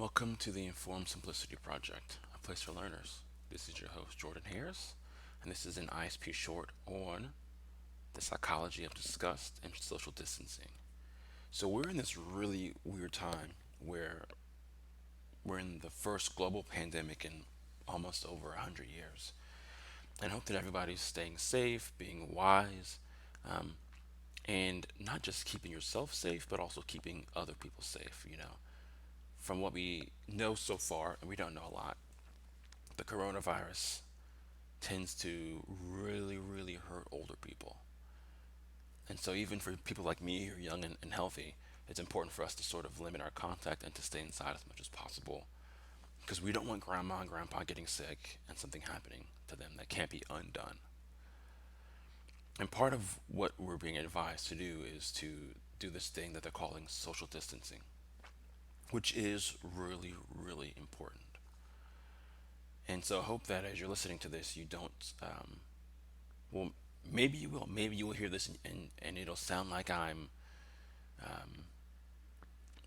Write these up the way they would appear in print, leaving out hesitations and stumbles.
Welcome to the Informed Simplicity Project, a place for learners. This is your host, Jordan Harris, and this is an ISP short on the psychology of disgust and social distancing. So, we're in this really weird time where we're in the first global pandemic in almost over 100 years. And I hope that everybody's staying safe, being wise, um, and not just keeping yourself safe, but also keeping other people safe. From what we know so far, and we don't know a lot, the coronavirus tends to really, really hurt older people. And so, even for people like me who are young and healthy, it's important for us to sort of limit our contact and to stay inside as much as possible because we don't want grandma and grandpa getting sick and something happening to them that can't be undone. And part of what we're being advised to do is to do this thing that they're calling social distancing, which is really, really important. And so I hope that as you're listening to this, you don't, well, maybe you will. Maybe you will hear this and it'll sound like I'm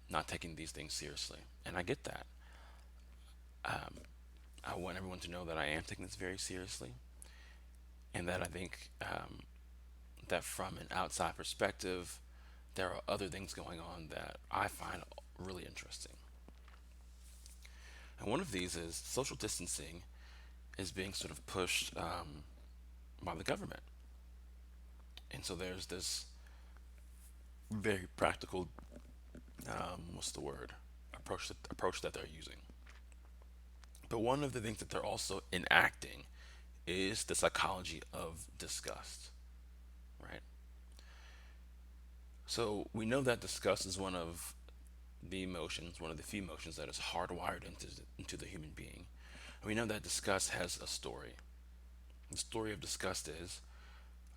not taking these things seriously. And I get that. I want everyone to know that I am taking this very seriously and that I think that from an outside perspective, there are other things going on that I find really interesting. And one of these is social distancing is being sort of pushed by the government. And so there's this very practical, what's the word, approach that they're using. But one of the things that they're also enacting is the psychology of disgust, right? So we know that disgust is one of the few emotions that is hardwired into the human being. And we know that disgust has a story. The story of disgust is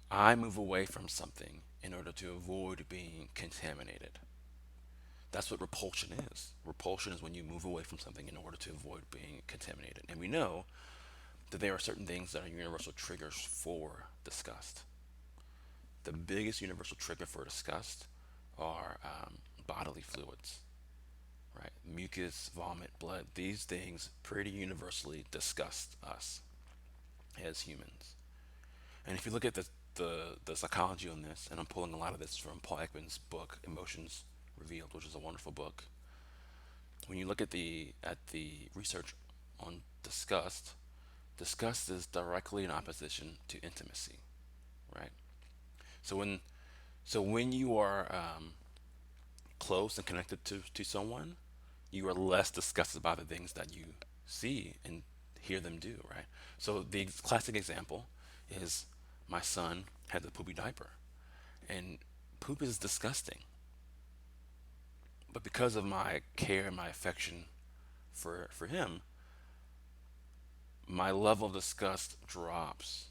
I move away from something in order to avoid being contaminated. That's what repulsion is. Repulsion is when you move away from something in order to avoid being contaminated. And we know that there are certain things that are universal triggers for disgust. The biggest universal trigger for disgust are bodily fluids, right? Mucus, vomit, blood. These things pretty universally disgust us as humans. And if you look at the psychology on this, and I'm pulling a lot of this from Paul Ekman's book, Emotions Revealed, which is a wonderful book. When you look at the research on disgust, disgust is directly in opposition to intimacy, right? So when you are close and connected to someone, you are less disgusted by the things that you see and hear them do, right? So the classic example is my son has a poopy diaper, and poop is disgusting. But because of my care and my affection for him, my level of disgust drops.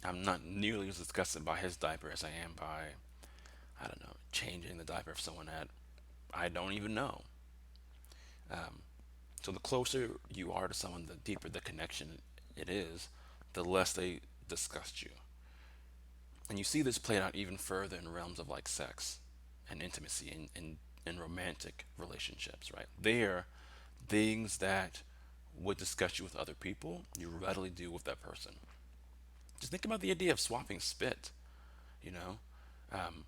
I'm not nearly as disgusted by his diaper as I am by, I don't know, changing the diaper of someone that I don't even know. Um, so the closer you are to someone, the deeper the connection it is, the less they disgust you. And you see this played out even further in realms of like sex and intimacy and romantic relationships, right? There, things that would disgust you with other people, you readily do with that person. Just think about the idea of swapping spit, you know? Um,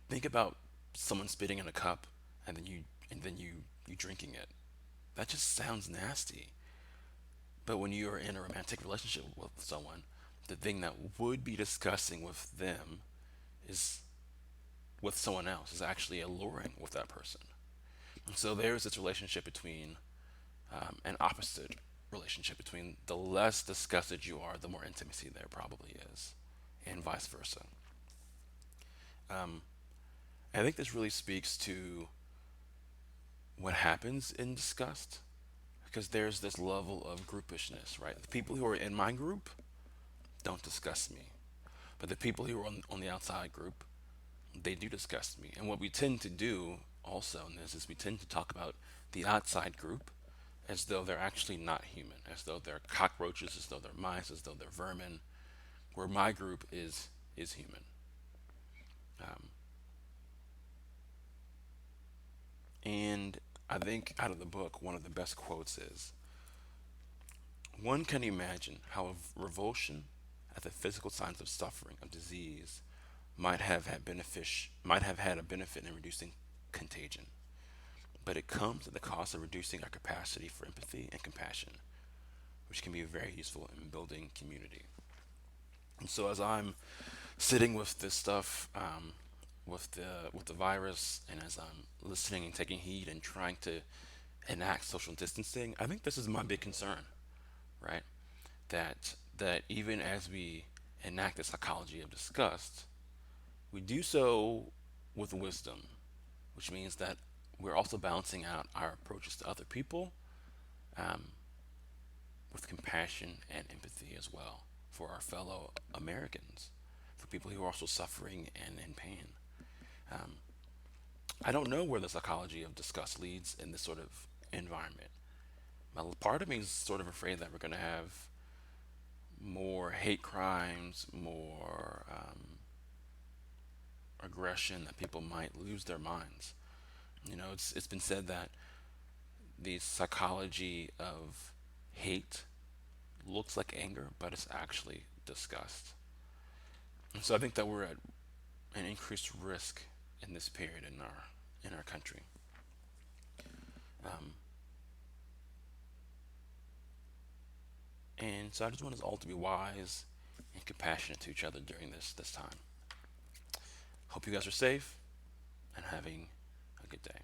think about someone spitting in a cup and then you drinking it. That just sounds nasty. But when you're in a romantic relationship with someone, the thing that would be disgusting with them is with someone else is actually alluring with that person. And so there's this relationship between an opposite relationship between the less disgusted you are, the more intimacy there probably is, and vice versa. Um, I think this really speaks to what happens in disgust because there's this level of groupishness, right? The people who are in my group don't disgust me, but the people who are on the outside group, they do disgust me. And what we tend to do also in this is we tend to talk about the outside group as though they're actually not human, as though they're cockroaches, as though they're mice, as though they're vermin, where my group is human. Um, I think out of the book, one of the best quotes is, one can imagine how a revulsion at the physical signs of suffering, of disease, might have had a benefit in reducing contagion. But it comes at the cost of reducing our capacity for empathy and compassion, which can be very useful in building community. And so as I'm sitting with this stuff, with the virus, and as I'm listening and taking heed and trying to enact social distancing, I think this is my big concern, right? That even as we enact the psychology of disgust, we do so with wisdom, which means that we're also balancing out our approaches to other people um, with compassion and empathy as well for our fellow Americans, for people who are also suffering and in pain. Um, I don't know where the psychology of disgust leads in this sort of environment. Part of me is sort of afraid that we're going to have more hate crimes, more aggression, that people might lose their minds. It's been said that the psychology of hate looks like anger, but it's actually disgust. And so I think that we're at an increased risk in this period in our country. Um, and so I just want us all to be wise and compassionate to each other during this time. Hope you guys are safe and having a good day.